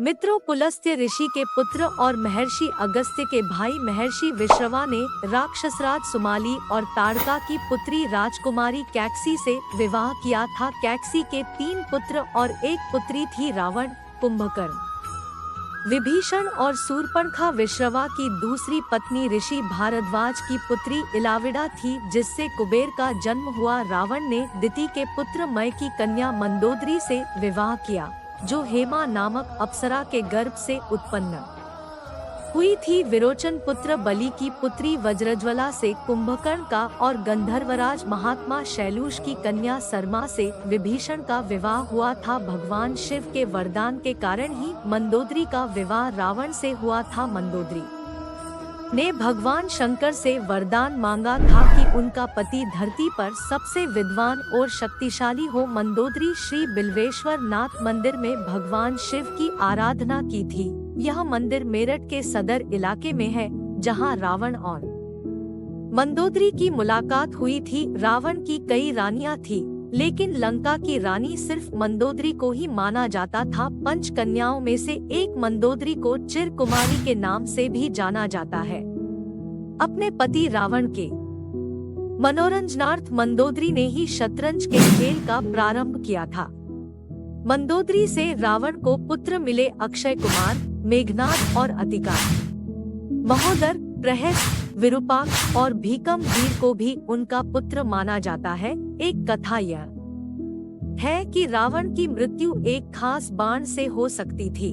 मित्रों, पुलस्त्य ऋषि के पुत्र और महर्षि अगस्त्य के भाई महर्षि विश्रवा ने राक्षसराज सुमाली और ताड़का की पुत्री राजकुमारी कैकसी से विवाह किया था। कैकसी के 3 पुत्र और 1 पुत्री थी, रावण, कुंभकर्ण, विभीषण और शूर्पणखा। विश्रवा की दूसरी पत्नी ऋषि भारद्वाज की पुत्री इलाविडा थी, जिससे कुबेर का जन्म हुआ। रावण ने दिति के पुत्र मय की कन्या मंदोदरी से विवाह किया, जो हेमा नामक अप्सरा के गर्भ से उत्पन्न हुई थी। विरोचन पुत्र बलि की पुत्री वज्रज्वला से कुंभकर्ण का और गंधर्वराज महात्मा शैलूष की कन्या सरमा से विभीषण का विवाह हुआ था। भगवान शिव के वरदान के कारण ही मंदोदरी का विवाह रावण से हुआ था। मंदोदरी ने भगवान शंकर से वरदान मांगा था कि उनका पति धरती पर सबसे विद्वान और शक्तिशाली हो। मंदोदरी श्री बिल्वेश्वर नाथ मंदिर में भगवान शिव की आराधना की थी। यह मंदिर मेरठ के सदर इलाके में है, जहां रावण और मंदोदरी की मुलाकात हुई थी। रावण की कई रानियां थी, लेकिन लंका की रानी सिर्फ मंदोदरी को ही माना जाता था। 5 कन्याओं में से एक मंदोदरी को चिरकुमारी के नाम से भी जाना जाता है। अपने पति रावण के मनोरंजनार्थ मंदोदरी ने ही शतरंज के खेल का प्रारंभ किया था। मंदोदरी से रावण को पुत्र मिले, अक्षय कुमार, मेघनाद और अतिका। महोदर, प्रहस, विरूपाक्ष और भीकम वीर को भी उनका पुत्र माना जाता है। एक कथा यह है कि रावण की मृत्यु एक खास बाण से हो सकती थी।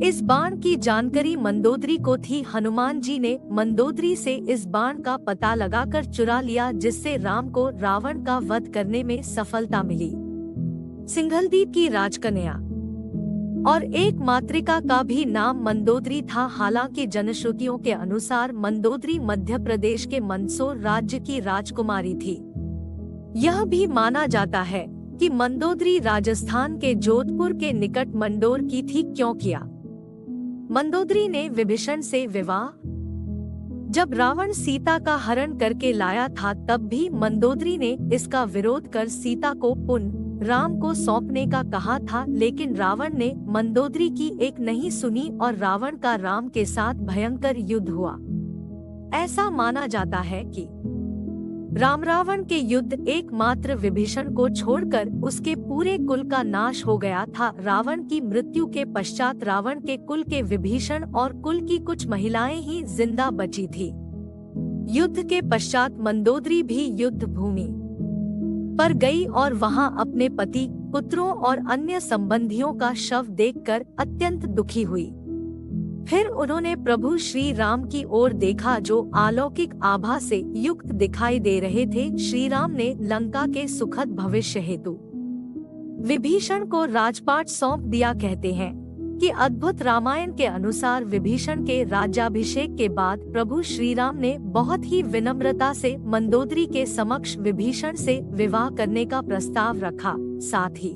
इस बाण की जानकारी मंदोदरी को थी। हनुमान जी ने मंदोदरी से इस बाण का पता लगाकर चुरा लिया, जिससे राम को रावण का वध करने में सफलता मिली। सिंघलदीप की राजकन्या और एक मातृका का भी नाम मंदोदरी था। हालांकि जनश्रुतियों के अनुसार मंदोदरी मध्य प्रदेश के मंदसौर राज्य की राजकुमारी थी। यह भी माना जाता है कि मंदोदरी राजस्थान के जोधपुर के निकट मंडोर की थी। क्यों किया मंदोदरी ने विभीषण से विवाह? जब रावण सीता का हरण करके लाया था, तब भी मंदोदरी ने इसका विरोध कर सीता को पुनः राम को सौंपने का कहा था, लेकिन रावण ने मंदोदरी की एक नहीं सुनी और रावण का राम के साथ भयंकर युद्ध हुआ। ऐसा माना जाता है कि राम रावण के युद्ध एकमात्र विभीषण को छोड़कर उसके पूरे कुल का नाश हो गया था। रावण की मृत्यु के पश्चात रावण के कुल के विभीषण और कुल की कुछ महिलाएं ही जिंदा बची थी। युद्ध के पश्चात मंदोदरी भी युद्ध भूमि पर गई और वहां अपने पति, पुत्रों और अन्य संबंधियों का शव देखकर अत्यंत दुखी हुई। फिर उन्होंने प्रभु श्री राम की ओर देखा, जो अलौकिक आभा से युक्त दिखाई दे रहे थे। श्री राम ने लंका के सुखद भविष्य हेतु विभीषण को राजपाट सौंप दिया। कहते हैं कि अद्भुत रामायण के अनुसार विभीषण के राज्याभिषेक के बाद प्रभु श्री राम ने बहुत ही विनम्रता से मंदोदरी के समक्ष विभीषण से विवाह करने का प्रस्ताव रखा। साथ ही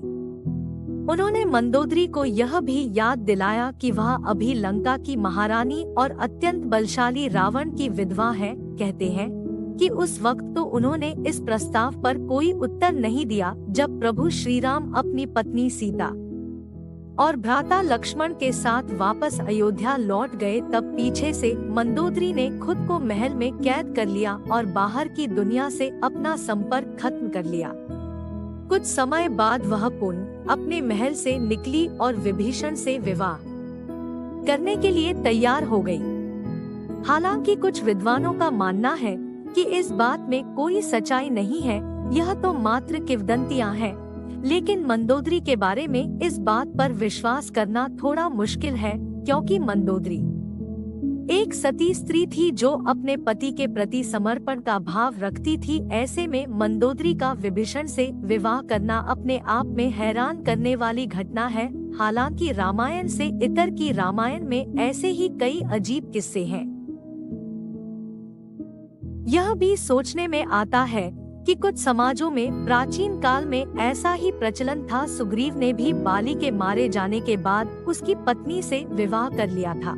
उन्होंने मंदोदरी को यह भी याद दिलाया कि वह अभी लंका की महारानी और अत्यंत बलशाली रावण की विधवा है। कहते हैं कि उस वक्त तो उन्होंने इस प्रस्ताव पर कोई उत्तर नहीं दिया। जब प्रभु श्री राम अपनी पत्नी सीता और भ्राता लक्ष्मण के साथ वापस अयोध्या लौट गए, तब पीछे से मंदोदरी ने खुद को महल में कैद कर लिया और बाहर की दुनिया से अपना संपर्क खत्म कर लिया। कुछ समय बाद वह पुनः अपने महल से निकली और विभीषण से विवाह करने के लिए तैयार हो गई। हालांकि कुछ विद्वानों का मानना है कि इस बात में कोई सच्चाई नहीं है, यह तो मात्र किंवदंतियां हैं। लेकिन मंदोदरी के बारे में इस बात पर विश्वास करना थोड़ा मुश्किल है, क्योंकि मंदोदरी एक सती स्त्री थी जो अपने पति के प्रति समर्पण का भाव रखती थी। ऐसे में मंदोदरी का विभीषण से विवाह करना अपने आप में हैरान करने वाली घटना है। हालांकि रामायण से इतर की रामायण में ऐसे ही कई अजीब किस्से हैं। यह भी सोचने में आता है कि कुछ समाजों में प्राचीन काल में ऐसा ही प्रचलन था। सुग्रीव ने भी बाली के मारे जाने के बाद उसकी पत्नी से विवाह कर लिया था।